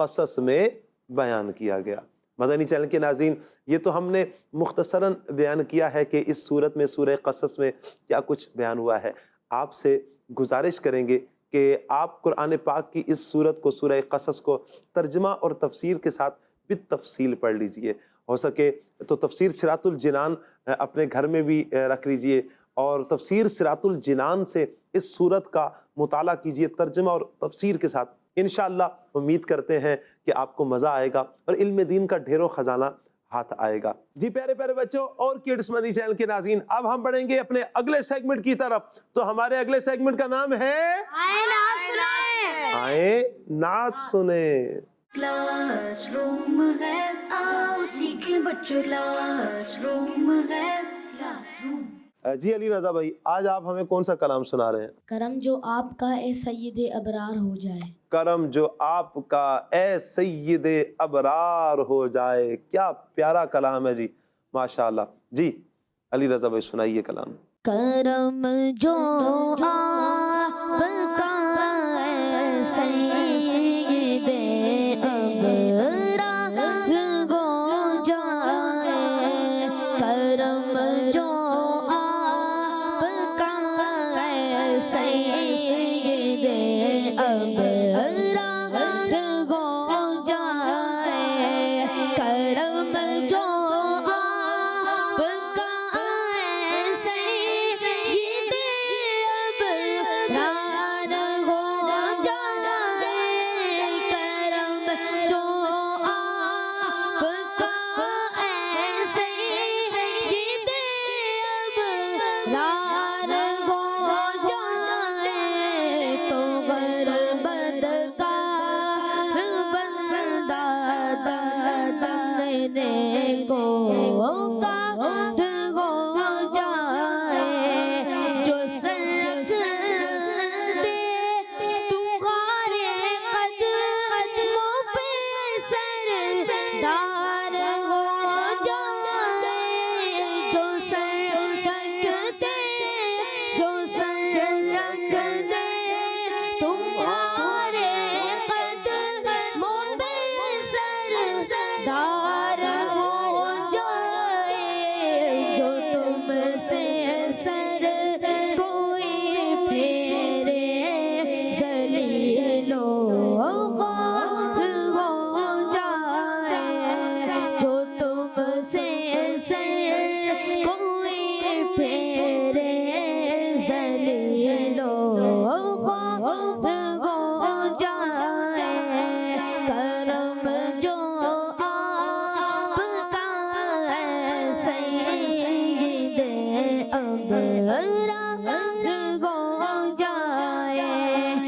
قصص میں بیان کیا گیا۔ مدنی چینل کے ناظرین، یہ تو ہم نے مختصراً بیان کیا ہے کہ اس صورت میں سورہ قصص میں کیا کچھ بیان ہوا ہے۔ آپ سے گزارش کریں گے کہ آپ قرآن پاک کی اس صورت کو، سورہ قصص کو ترجمہ اور تفسیر کے ساتھ بالتفصیل پڑھ لیجئے۔ ہو سکے تو تفسیر صراط الجنان اپنے گھر میں بھی رکھ لیجئے اور تفسیر صراط الجنان سے اس صورت کا مطالعہ کیجئے ترجمہ اور تفسیر کے ساتھ۔ انشاءاللہ امید کرتے ہیں کہ آپ کو مزہ آئے گا اور علم دین کا ڈھیروں خزانہ ہاتھ آئے گا۔ جی پیارے پیارے بچوں اور کڈس مدنی چینل کے ناظرین، اب ہم بڑھیں گے اپنے اگلے سیگمنٹ کی طرف۔ تو ہمارے اگلے سیگمنٹ کا نام ہے آئیں نعت سنیں۔ کلاس روم ہے، آؤ سیکھیں بچوں، کلاس روم ہے، کلاس روم۔ جی علی رضا بھائی، آج آپ ہمیں کون سا کلام سنا رہے ہیں؟ کرم جو آپ کا اے سید ابرار ہو جائے۔ کرم جو آپ کا اے سید ابرار ہو جائے۔ کیا پیارا کلام ہے جی، ماشاءاللہ۔ جی علی رضا بھائی سنائیے کلام۔ کرم جو آپ کا اے سید ابرار ہو جائے، کرم جو آپ کا اے سید ابرار ہو جائے، کرم جو آپ کا اے سید ابرار ہو جائے، کرم جو آپ کا اے سید ابرار ہو جائے، تو غربت کا بندہ دم لینے کو ہو جائے، جو سر رکھ دے تمہارے قدموں پہ سردار ہو جائے، جو سر رکھ دے، جو سر رکھ دے تمہارے قدموں پہ سردار ہو جائے، جو تم سے سر کوئی پھیرے ذلیل و خوار ہو جائے، جو تم سے سر کوئی پھیرے ذلیل و خوار ہو جائے، کرم جو آپ کا اے سید ابرار ہو جائے،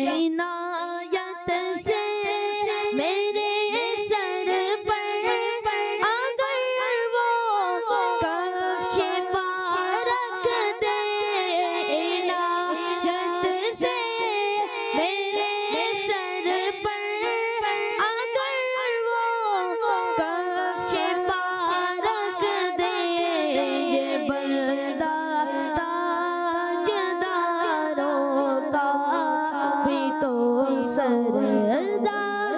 عنایت سے میرے سر پر اگر وہ کفش پا رکھ دے، عنایت سے میرے سر پر اگر وہ کفش پا رکھ دے، یہ بندہ تاجداروں کا بھی تو سردار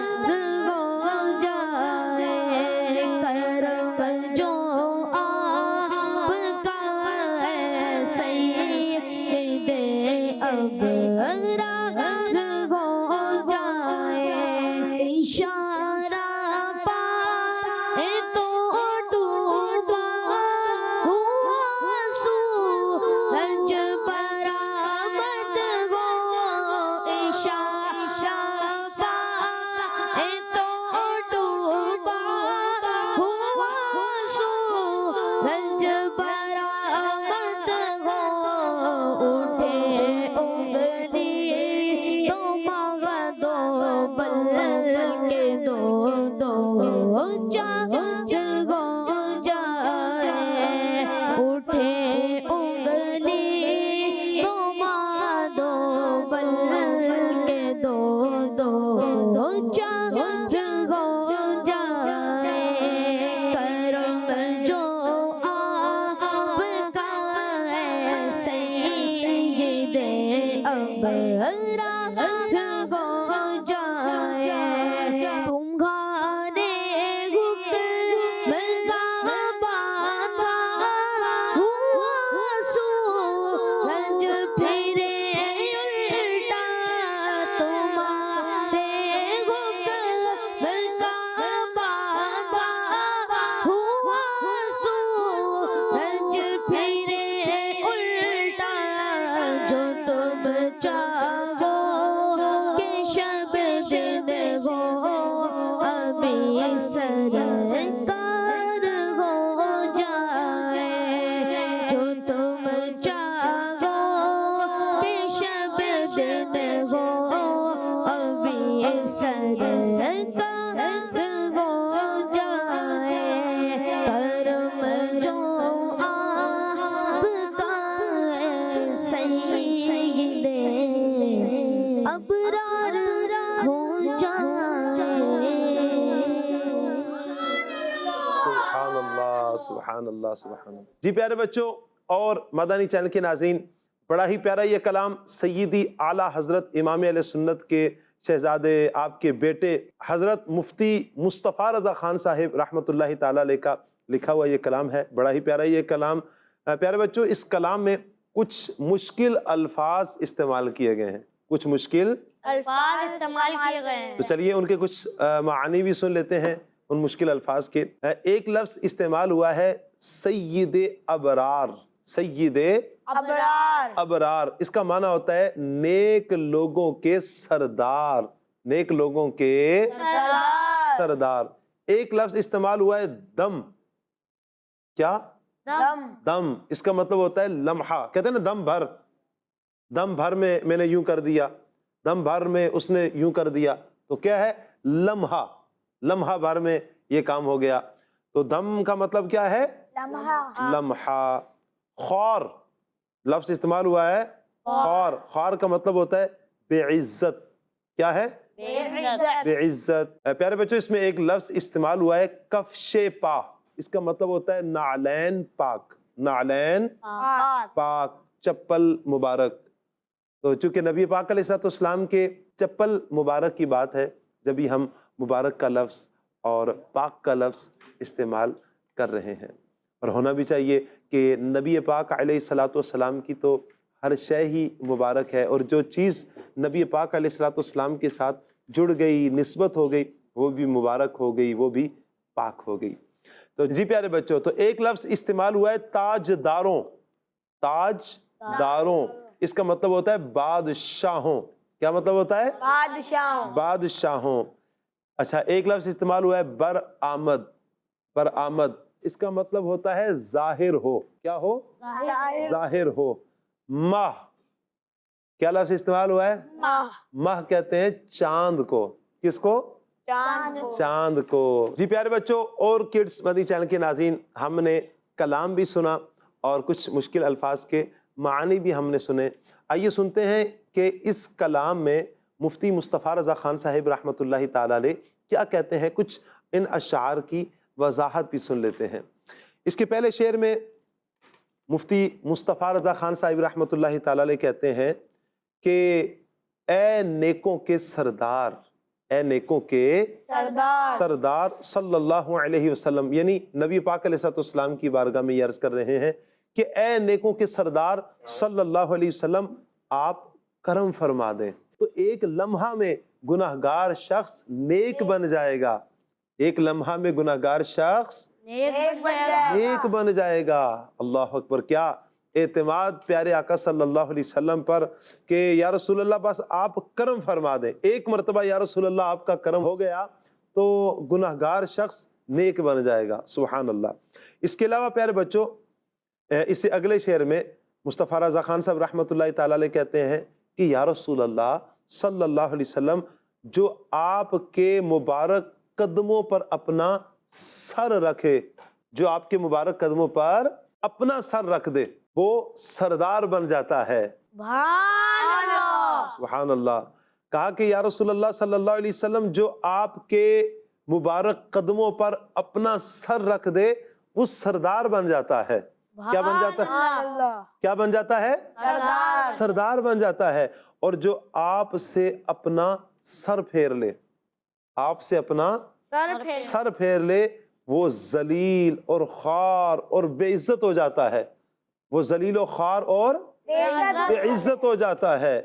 سبحان اللہ سبحان اللہ سبحان اللہ۔ جی پیارے بچوں اور مدنی چینل کے ناظرین، بڑا ہی پیارا یہ کلام سیدی اعلیٰ حضرت امام اہل سنت کے شہزادے، آپ کے بیٹے حضرت مفتی مصطفیٰ رضا خان صاحب رحمۃ اللہ تعالیٰ علیہ کا لکھا ہوا یہ کلام ہے۔ بڑا ہی پیارا یہ کلام۔ پیارے بچوں، اس کلام میں کچھ مشکل الفاظ استعمال کیے گئے ہیں، کچھ مشکل الفاظ استعمال کیے گئے ہیں۔ تو چلیے ان کے کچھ معانی بھی سن لیتے ہیں ان مشکل الفاظ کے۔ ایک لفظ استعمال ہوا ہے سید ابرار، سید ابرار، ابرار، اس کا معنی ہوتا ہے نیک لوگوں کے سردار، نیک لوگوں کے سردار۔ ایک لفظ استعمال ہوا ہے دم، کیا؟ دم، دم، اس کا مطلب ہوتا ہے لمحہ، کہتے ہیں نا دم بھر، دم بھر میں نے یوں کر دیا، دم بھر میں اس نے یوں کر دیا، تو کیا ہے؟ لمحہ، لمحہ بھر میں یہ کام ہو گیا۔ تو دم کا مطلب کیا ہے؟ لمحہ، لمحہ۔ خور لفظ استعمال ہوا ہے، خور، خور کا مطلب ہوتا ہے بے عزت، کیا ہے؟ بے عزت۔ پیارے بچوں، اس میں ایک لفظ استعمال ہوا ہے کفش پا، اس کا مطلب ہوتا ہے نعلین پاک، نعلین پاک، چپل مبارک۔ تو چونکہ نبی پاک علیہ الصلوۃ والسلام کے چپل مبارک کی بات ہے، جب بھی ہم مبارک کا لفظ اور پاک کا لفظ استعمال کر رہے ہیں، اور ہونا بھی چاہیے کہ نبی پاک علیہ الصلوۃ والسلام کی تو ہر شے ہی مبارک ہے، اور جو چیز نبی پاک علیہ الصلوۃ والسلام کے ساتھ جڑ گئی، نسبت ہو گئی، وہ بھی مبارک ہو گئی، وہ بھی پاک ہو گئی۔ تو جی پیارے بچوں، تو ایک لفظ استعمال ہوا ہے تاج داروں، تاج داروں، اس کا مطلب ہوتا ہے بادشاہوں، کیا مطلب ہوتا ہے؟ بادشاہوں، بادشاہوں۔ اچھا، ایک لفظ استعمال ہوا ہے برآمد، برآمد، اس کا مطلب ہوتا ہے ظاہر ہو، کیا ہو؟ ظاہر ہو۔ ماہ، کیا لفظ استعمال ہوا ہے؟ ماہ کہتے ہیں چاند کو، کس کو؟ چاند کو، چاند کو۔ جی پیارے بچوں اور کڈس مدنی چینل کے ناظرین، ہم نے کلام بھی سنا اور کچھ مشکل الفاظ کے معانی بھی ہم نے سنے۔ آئیے سنتے ہیں کہ اس کلام میں مفتی مصطفیٰ رضا خان صاحب رحمۃ اللہ تعالیٰ علیہ کیا کہتے ہیں، کچھ ان اشعار کی وضاحت بھی سن لیتے ہیں۔ اس کے پہلے شعر میں مفتی مصطفیٰ رضا خان صاحب رحمۃ اللہ تعالیٰ علیہ کہتے ہیں کہ اے نیکوں کے سردار، اے نیکوں کے سردار صلی اللہ علیہ وسلم، یعنی نبی پاک علیہ السلام کی بارگاہ میں یہ عرض کر رہے ہیں کہ اے نیکوں کے سردار صلی اللہ علیہ وسلم، آپ کرم فرما دیں۔ تو ایک لمحہ میں گناہگار شخص نیک بن جائے گا، ایک لمحہ میں گناہگار شخص نیک بن جائے گا۔ اللہ اکبر، کیا اعتماد پیارے آقا صلی اللہ علیہ وسلم پر کہ یا رسول اللہ بس آپ کرم فرما دیں، ایک مرتبہ یا رسول اللہ آپ کا کرم ہو گیا تو گناہگار شخص نیک بن جائے گا۔ سبحان اللہ۔ اس کے علاوہ پیارے بچوں، اس سے اگلے شعر میں مصطفیٰ رضا خان صاحب رحمۃ اللہ تعالیٰ علیہ کہتے ہیں کہ یا رسول اللہ صلی اللہ علیہ وسلم، جو آپ کے مبارک قدموں پر اپنا سر رکھے، جو آپ کے مبارک قدموں پر اپنا سر رکھ دے، وہ سردار بن جاتا ہے۔ سبحان اللہ۔ کہا کہ یا رسول اللہ صلی اللہ علیہ وسلم، جو آپ کے مبارک قدموں پر اپنا سر رکھ دے وہ سردار بن جاتا ہے۔ کیا بن جاتا ہے؟ کیا بن جاتا ہے؟ سردار بن جاتا ہے۔ اور جو آپ سے اپنا سر پھیر لے، آپ سے اپنا سر پھیر لے، وہ ذلیل اور خوار اور بے عزت ہو جاتا ہے، وہ ذلیل و خوار اور بے عزت ہو جاتا ہے۔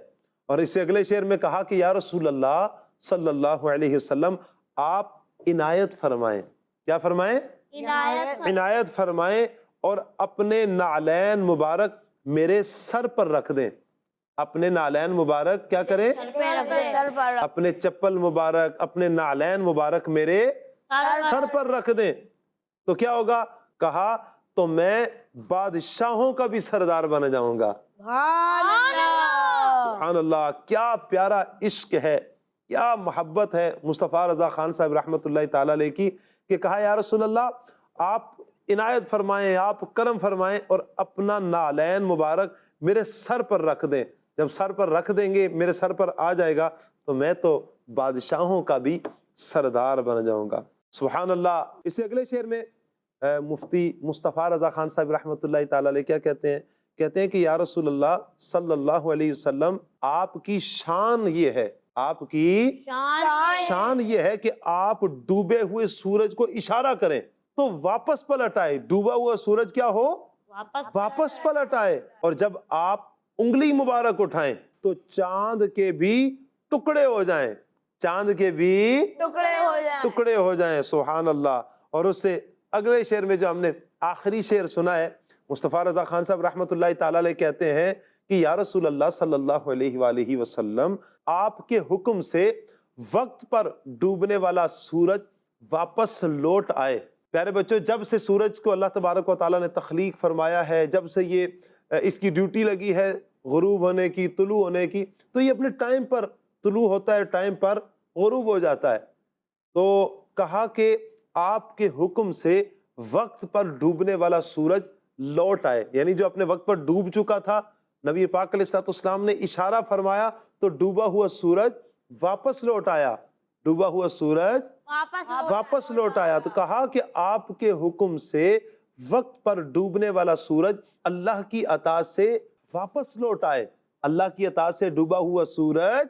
اور اس سے اگلے شعر میں کہا کہ یا رسول اللہ صلی اللہ علیہ وسلم، آپ عنایت فرمائیں۔ کیا فرمائیں؟ عنایت فرمائیں، اور اپنے نعلین مبارک میرے سر پر رکھ دیں۔ اپنے نعلین مبارک کیا کریں؟ اپنے چپل مبارک، اپنے نعلین مبارک میرے سر پر رکھ دیں، تو کیا ہوگا؟ کہا تو میں بادشاہوں کا بھی سردار بن جاؤں گا۔ سبحان اللہ، کیا پیارا عشق ہے، کیا محبت ہے مصطفیٰ رضا خان صاحب رحمۃ اللہ تعالیٰ علیہ کی، کہ کہا یا رسول اللہ آپ عنایت فرمائیں، آپ کرم فرمائیں، اور اپنا نعلین مبارک میرے سر پر رکھ دیں۔ جب سر پر رکھ دیں گے، میرے سر پر آ جائے گا، تو میں تو بادشاہوں کا بھی سردار بن جاؤں گا۔ سبحان اللہ۔ اس سے اگلے شعر میں مفتی مصطفیٰ رضا خان صاحب رحمۃ اللہ تعالی علیہ کیا کہتے ہیں؟ کہتے ہیں کہ یا رسول اللہ صلی اللہ علیہ وسلم آپ کی شان یہ ہے، آپ کی شان یہ ہے کہ آپ ڈوبے ہوئے سورج کو اشارہ کریں تو واپس پلٹ آئے، ڈوبا ہوا سورج کیا ہو؟ واپس پلٹ آئے، اور جب آپ انگلی مبارک اٹھائیں تو چاند کے بھی ٹکڑے ہو جائیں، چاند کے بھی ٹکڑے ہو جائیں، سبحان اللہ۔ اور اس سے اگلے شعر میں جو ہم نے آخری شعر سنا ہے، مصطفیٰ رضا خان صاحب رحمۃ اللہ تعالی علیہ کہتے ہیں کہ یا رسول اللہ صلی اللہ علیہ وآلہ وسلم آپ کے حکم سے وقت پر ڈوبنے والا سورج واپس لوٹ آئے۔ پیارے بچوں، جب سے سورج کو اللہ تبارک و تعالیٰ نے تخلیق فرمایا ہے، جب سے یہ اس کی ڈیوٹی لگی ہے غروب ہونے کی، طلوع ہونے کی، تو یہ اپنے ٹائم پر طلوع ہوتا ہے، ٹائم پر غروب ہو جاتا ہے۔ تو کہا کہ آپ کے حکم سے وقت پر ڈوبنے والا سورج لوٹ آئے، یعنی جو اپنے وقت پر ڈوب چکا تھا، نبی پاک علیہ الصلوۃ والسلام نے اشارہ فرمایا تو ڈوبا ہوا سورج واپس لوٹ آیا، ڈوبا ہوا سورج واپس لوٹ آیا۔ تو کہا کہ آپ کے حکم سے وقت پر ڈوبنے والا سورج اللہ کی عطا سے واپس لوٹ آئے، اللہ کی عطا سے ڈوبا ہوا سورج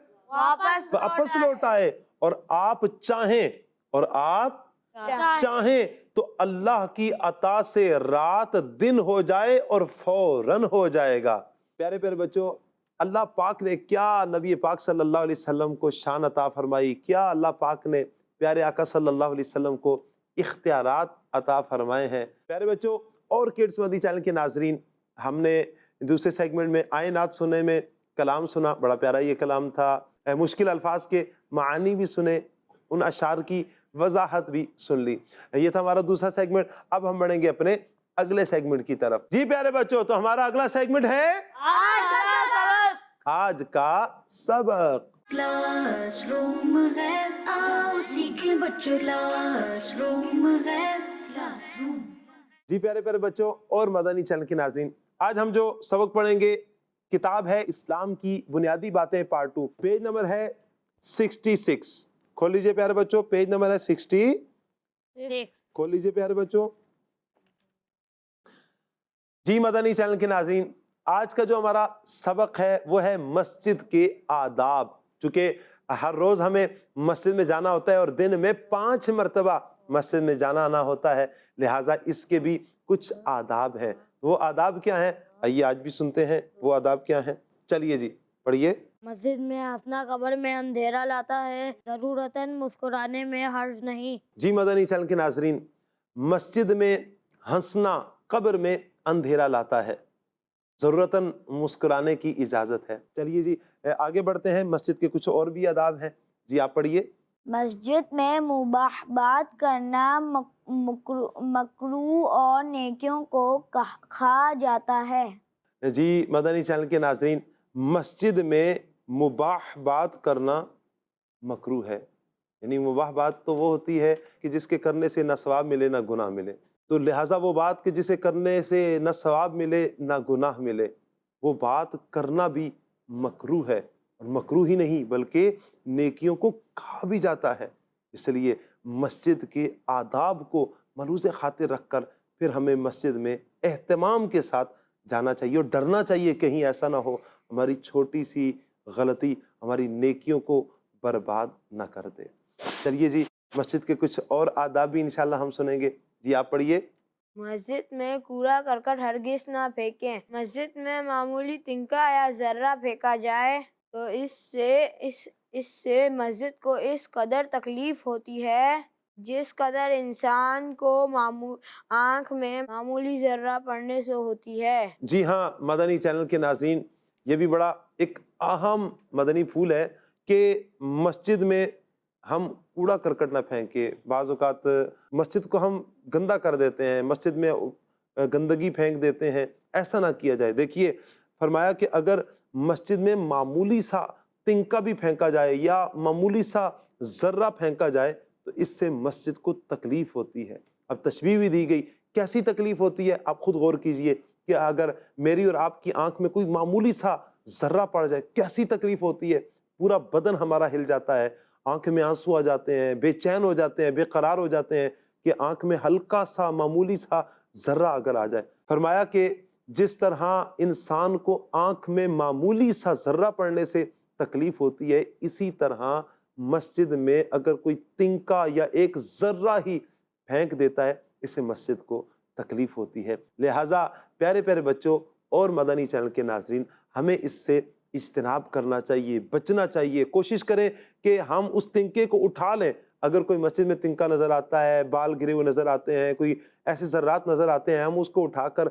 واپس لوٹ آئے، اور آپ چاہیں تو اللہ کی عطا سے رات دن ہو جائے اور فوراً ہو جائے گا۔ پیارے پیارے بچوں، اللہ پاک نے کیا نبی پاک صلی اللہ علیہ وسلم کو شان عطا فرمائی، کیا اللہ پاک نے پیارے آقا صلی اللہ علیہ وسلم کو اختیارات عطا فرمائے ہیں۔ پیارے بچوں اور کڈس مدنی چینل کے ناظرین، ہم نے دوسرے سیگمنٹ میں آئینات سنے میں کلام سنا، بڑا پیارا یہ کلام تھا، مشکل الفاظ کے معانی بھی سنے، ان اشعار کی وضاحت بھی سن لی۔ یہ تھا ہمارا دوسرا سیگمنٹ۔ اب ہم بڑھیں گے اپنے اگلے سیگمنٹ کی طرف۔ جی پیارے بچوں، تو ہمارا اگلا سیگمنٹ ہے آج کا سبق۔ کلاس روم ہے، آؤ سیکھیں بچوں، کلاس روم ہے، کلاس روم۔ جی پیارے پیارے بچوں اور مدنی چینل کے ناظرین، آج ہم جو سبق پڑھیں گے کتاب ہے اسلام کی بنیادی باتیں پارٹ 2، پیج نمبر ہے 66۔ کھول لیجئے پیارے بچوں، پیج نمبر ہے 66، کھول لیجئے پیارے بچوں۔ جی مدنی چینل کے ناظرین، آج کا جو ہمارا سبق ہے وہ ہے مسجد کے آداب۔ چونکہ ہر روز ہمیں مسجد میں جانا ہوتا ہے اور دن میں 5 مرتبہ مسجد میں جانا آنا ہوتا ہے، لہٰذا اس کے بھی کچھ آداب ہیں۔ وہ آداب کیا ہیں؟ آئیے آج بھی سنتے ہیں وہ آداب کیا ہیں۔ چلیے جی پڑھیے۔ مسجد میں ہنسنا قبر میں اندھیرا لاتا ہے، ضرورتاً مسکرانے میں حرج نہیں۔ جی مدنی چینل کے ناظرین، مسجد میں ہنسنا قبر میں اندھیرا لاتا ہے، ضرورتاً مسکرانے کی اجازت ہے۔ چلیے جی آگے بڑھتے ہیں، مسجد کے کچھ اور بھی آداب ہیں۔ جی آپ پڑھیے۔ مسجد میں مباح بات کرنا مکروہ اور نیکیوں کو کھا جاتا ہے۔ جی مدنی چینل کے ناظرین، مسجد میں مباح بات کرنا مکروہ ہے، یعنی مباح بات تو وہ ہوتی ہے کہ جس کے کرنے سے نہ ثواب ملے نہ گناہ ملے، تو لہٰذا وہ بات کہ جسے کرنے سے نہ ثواب ملے نہ گناہ ملے، وہ بات کرنا بھی مکروہ ہے، اور مکروہ ہی نہیں بلکہ نیکیوں کو کھا بھی جاتا ہے۔ اس لیے مسجد کے آداب کو ملحوظ خاطر رکھ کر پھر ہمیں مسجد میں اہتمام کے ساتھ جانا چاہیے، اور ڈرنا چاہیے کہیں ایسا نہ ہو ہماری چھوٹی سی غلطی ہماری نیکیوں کو برباد نہ کر دے۔ چلیے جی مسجد کے کچھ اور آداب بھی انشاءاللہ ہم سنیں گے۔ جی آپ پڑھیے۔ مسجد میں کوڑا کرکٹ ہرگز نہ پھینکیں۔ مسجد میں معمولی تنکا یا ذرہ پھینکا جائے تو اس سے مسجد کو اس قدر تکلیف ہوتی ہے جس قدر انسان کو آنکھ میں معمولی ذرہ پڑنے سے ہوتی ہے۔ جی ہاں مدنی چینل کے ناظرین، یہ بھی بڑا ایک اہم مدنی پھول ہے کہ مسجد میں ہم کوڑا کرکٹ نہ پھینکے۔ بعض اوقات مسجد کو ہم گندا کر دیتے ہیں، مسجد میں گندگی پھینک دیتے ہیں، ایسا نہ کیا جائے۔ دیکھیے فرمایا کہ اگر مسجد میں معمولی سا تنکا بھی پھینکا جائے یا معمولی سا ذرہ پھینکا جائے تو اس سے مسجد کو تکلیف ہوتی ہے۔ اب تشبیہ بھی دی گئی، کیسی تکلیف ہوتی ہے آپ خود غور کیجئے کہ اگر میری اور آپ کی آنکھ میں کوئی معمولی سا ذرہ پڑ جائے کیسی تکلیف ہوتی ہے، پورا بدن ہمارا ہل جاتا ہے، آنکھ میں آنسو آ جاتے ہیں، بے چین ہو جاتے ہیں، بے قرار ہو جاتے ہیں، کہ آنکھ میں ہلکا سا معمولی سا ذرہ اگر آ جائے. فرمایا کہ جس طرح انسان کو آنکھ میں معمولی سا ذرہ پڑنے سے تکلیف ہوتی ہے، اسی طرح مسجد میں اگر کوئی تنکا یا ایک ذرہ ہی پھینک دیتا ہے، اس سے مسجد کو تکلیف ہوتی ہے. لہٰذا پیارے پیارے بچوں اور مدنی چینل کے ناظرین، ہمیں اس سے اجتناب کرنا چاہیے، بچنا چاہیے. کوشش کریں کہ ہم اس تنکے کو اٹھا لیں. اگر کوئی مسجد میں تنکا نظر آتا ہے، بال گرے ہوئے نظر آتے ہیں، کوئی ایسے ذرات نظر آتے ہیں، ہم اس کو اٹھا کر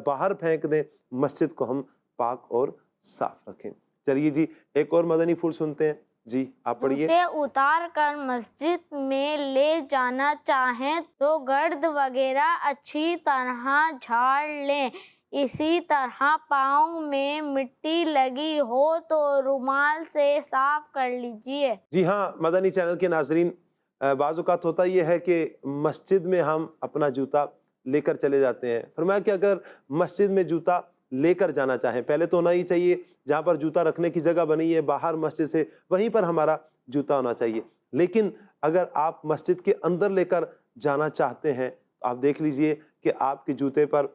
باہر پھینک دیں. مسجد کو ہم پاک اور صاف رکھیں. چلیے جی ایک اور مدنی پھول سنتے ہیں. جی آپ پڑھیے. جوتے اتار کر مسجد میں لے جانا چاہیں تو گرد وغیرہ اچھی طرح جھاڑ لیں. اسی طرح پاؤں میں مٹی لگی ہو تو رومال سے صاف کر لیجئے. جی ہاں مدنی چینل کے ناظرین، بعض اوقات ہوتا یہ ہے کہ مسجد میں ہم اپنا جوتا لے کر چلے جاتے ہیں. فرمایا کہ اگر مسجد میں جوتا لے کر جانا چاہیں، پہلے تو ہونا ہی چاہیے جہاں پر جوتا رکھنے کی جگہ بنی ہے باہر مسجد سے، وہیں پر ہمارا جوتا ہونا چاہیے. لیکن اگر آپ مسجد کے اندر لے کر جانا چاہتے ہیں تو آپ دیکھ لیجئے کہ آپ کے جوتے پر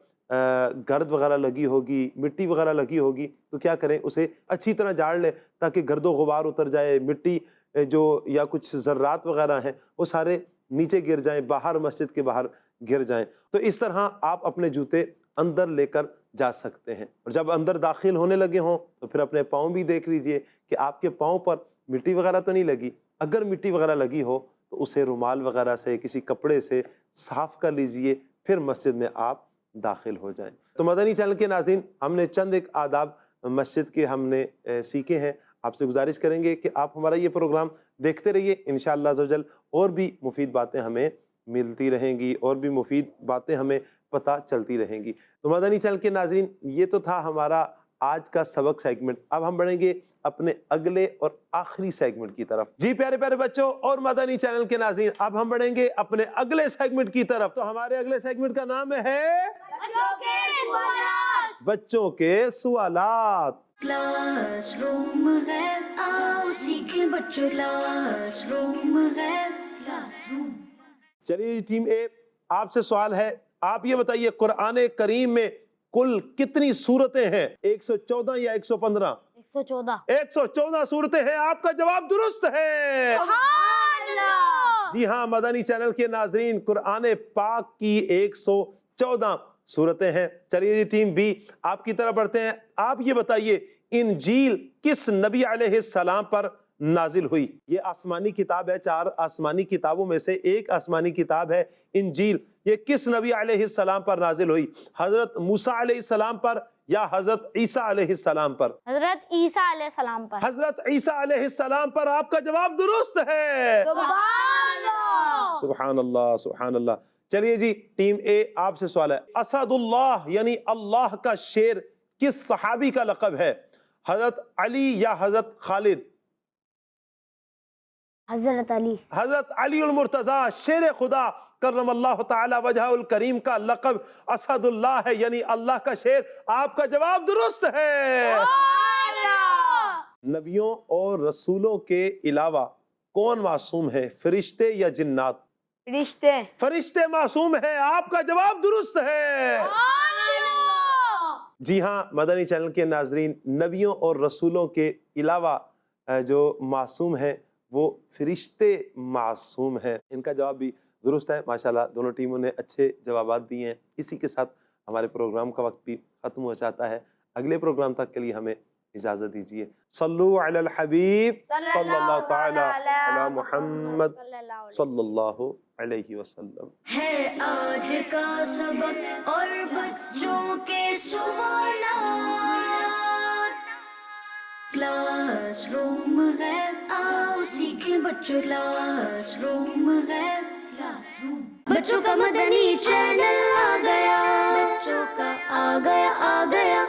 گرد وغیرہ لگی ہوگی، مٹی وغیرہ لگی ہوگی، تو کیا کریں، اسے اچھی طرح جھاڑ لیں تاکہ گرد و غبار اتر جائے، مٹی جو یا کچھ ذرات وغیرہ ہیں وہ سارے نیچے گر جائیں، باہر مسجد کے باہر گر جائیں. تو اس طرح آپ اپنے جوتے اندر لے کر جا سکتے ہیں. اور جب اندر داخل ہونے لگے ہوں تو پھر اپنے پاؤں بھی دیکھ لیجئے کہ آپ کے پاؤں پر مٹی وغیرہ تو نہیں لگی. اگر مٹی وغیرہ لگی ہو تو اسے رومال وغیرہ سے، کسی کپڑے سے صاف کر لیجئے، پھر مسجد میں آپ داخل ہو جائیں. تو مدنی چینل کے ناظرین، ہم نے چند ایک آداب مسجد کے ہم نے سیکھے ہیں. آپ سے گزارش کریں گے کہ آپ ہمارا یہ پروگرام دیکھتے رہیے. انشاءاللہ عز و جل اور بھی مفید باتیں ہمیں ملتی رہیں گی، اور بھی مفید باتیں ہمیں پتہ چلتی رہیں گی. تو مدنی چینل کے ناظرین، یہ تو تھا ہمارا آج کا سبق سیگمنٹ. اب ہم بڑھیں گے اپنے اگلے اور آخری سیگمنٹ کی طرف. جی پیارے پیارے بچوں اور مدنی چینل کے ناظرین، اب ہم بڑھیں گے اپنے اگلے سیگمنٹ کی طرف. تو ہمارے اگلے سیگمنٹ کا نام ہے بچوں کے سوالات. کلاس روم ہے، آؤ سیکھیں بچوں، کلاس روم ہے، کلاس روم. چلیے ٹیم اے، آپ سے سوال ہے. آپ یہ بتائیے قرآن کریم میں کل کتنی سورتیں ہیں؟ 114 یا 115؟ 114. 114 صورتیں ہیں. آپ کا جواب درست ہے. جی ہاں مدنی چینل کے ناظرین، قرآن پاک کی 114 صورتیں ہیں. چلیے جی ٹیم بی، آپ کی طرف بڑھتے ہیں. آپ یہ بتائیے انجیل کس نبی علیہ السلام پر نازل ہوئی؟ یہ آسمانی کتاب ہے، 4 آسمانی کتابوں میں سے ایک آسمانی کتاب ہے انجیل. یہ کس نبی علیہ السلام پر نازل ہوئی؟ حضرت موسیٰ علیہ السلام پر یا حضرت عیسیٰ علیہ السلام پر؟ حضرت عیسیٰ علیہ السلام پر. حضرت عیسیٰ علیہ السلام پر. آپ کا جواب درست ہے. سبحان اللہ سبحان اللہ. چلیے جی ٹیم اے، آپ سے سوال ہے. اسد اللہ یعنی اللہ کا شیر کس صحابی کا لقب ہے؟ حضرت علی یا حضرت خالد؟ حضرت علی. حضرت علی المرتضیٰ شیر خدا کرم اللہ تعالی وجہ الکریم کا لقب اسد اللہ ہے، یعنی اللہ کا شیر. آپ کا جواب درست ہے. نبیوں اور رسولوں کے علاوہ کون معصوم ہے، فرشتے یا جنات؟ فرشتے. فرشتے معصوم ہیں. آپ کا جواب درست ہے. جی ہاں مدنی چینل کے ناظرین، نبیوں اور رسولوں کے علاوہ جو معصوم ہیں وہ فرشتے معصوم ہیں. ان کا جواب بھی درست ہے. ماشاءاللہ دونوں ٹیموں نے اچھے جوابات دیے ہیں. اسی کے ساتھ ہمارے پروگرام کا وقت بھی ختم ہو جاتا ہے. اگلے پروگرام تک کے لیے ہمیں اجازت دیجیے. صلو علی الحبیب صلی اللہ تعالی علی محمد صلی اللہ علیہ وسلم. ہے آج کا سبق اور بچوں کے سوالات. کلاس روم ہے، آؤ سیکھیں بچوں، کلاس روم ہے، کلاس روم. بچوں کا مدنی چینل آ گیا، بچوں کا آ گیا آ گیا.